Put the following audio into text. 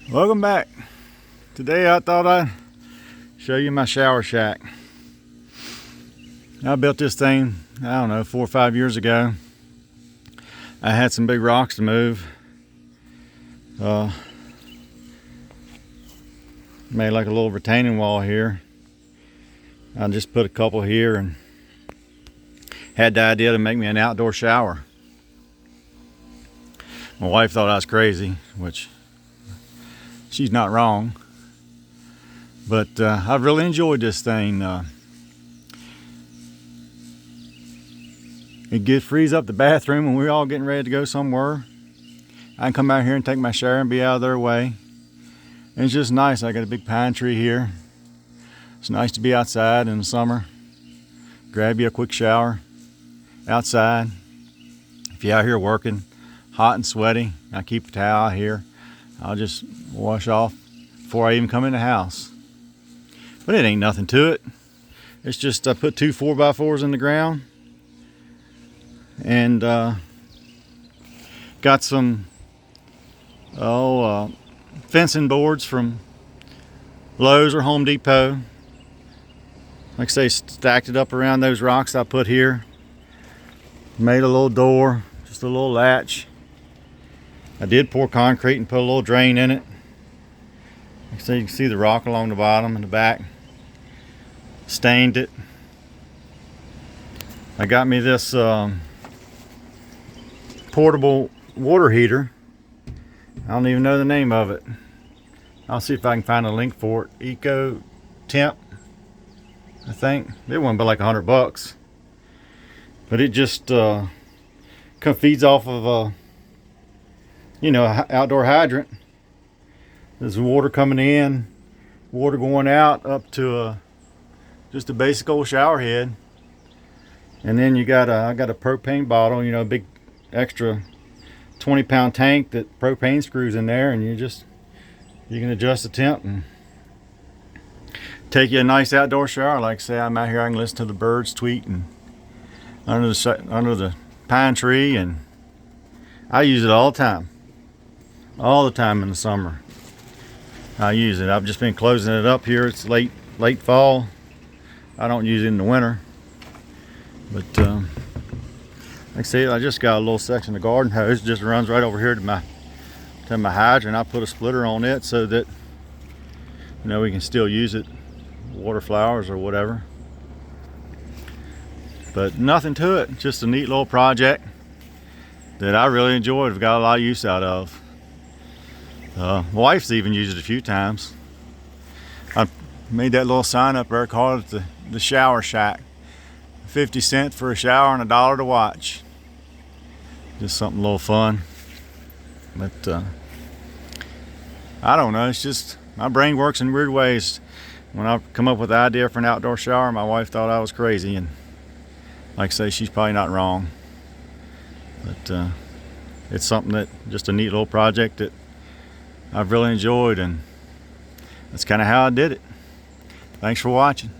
Welcome back. Today I thought I'd show you my shower shack. I built this thing, I don't know, 4 or 5 years ago. I had some big rocks to move. Made like a little retaining wall here. I just put a couple here and had the idea to make me an outdoor shower. My wife thought I was crazy, which she's not wrong. But I've really enjoyed this thing. It frees up the bathroom when we're all getting ready to go somewhere. I can come out here and take my shower and be out of their way. And it's just nice. I got a big pine tree here. It's nice to be outside in the summer. Grab you a quick shower outside. If you're out here working, hot and sweaty, I keep a towel here. I'll just wash off before I even come in the house. But it ain't nothing to it. It's just I put 2 4x4s in the ground and got some fencing boards from Lowe's or Home Depot. Like I say, stacked it up around those rocks I put here. Made a little door, just a little latch. I did pour concrete and put a little drain in it. So you can see the rock along the bottom and the back. Stained it. I got me this portable water heater. I don't even know the name of it. I'll see if I can find a link for it. Eco Temp, I think. It wasn't but like $100. But it just feeds off of a outdoor hydrant. There's water coming in, water going out up to just a basic old shower head. And then I got a propane bottle, a big extra 20-pound tank that propane screws in there, and you can adjust the temp and take you a nice outdoor shower. Like I say, I'm out here, I can listen to the birds tweeting under the pine tree, and I use it all the time in the summer. I use it. I've just been closing it up here. It's late fall. I don't use it in the winter, but like I say, I just got a little section of garden hose. It just runs right over here to my hydrant. I put a splitter on it so that we can still use it, water flowers or whatever. But nothing to it. Just a neat little project that I really enjoyed. I've got a lot of use out of. My wife's even used it a few times. I made that little sign up there, called it the shower shack. 50 cents for a shower and $1 to watch. Just something a little fun. But I don't know, it's just my brain works in weird ways. When I come up with the idea for an outdoor shower, my wife thought I was crazy, and like I say, she's probably not wrong. But it's something just a neat little project that I've really enjoyed, and that's kind of how I did it. Thanks for watching.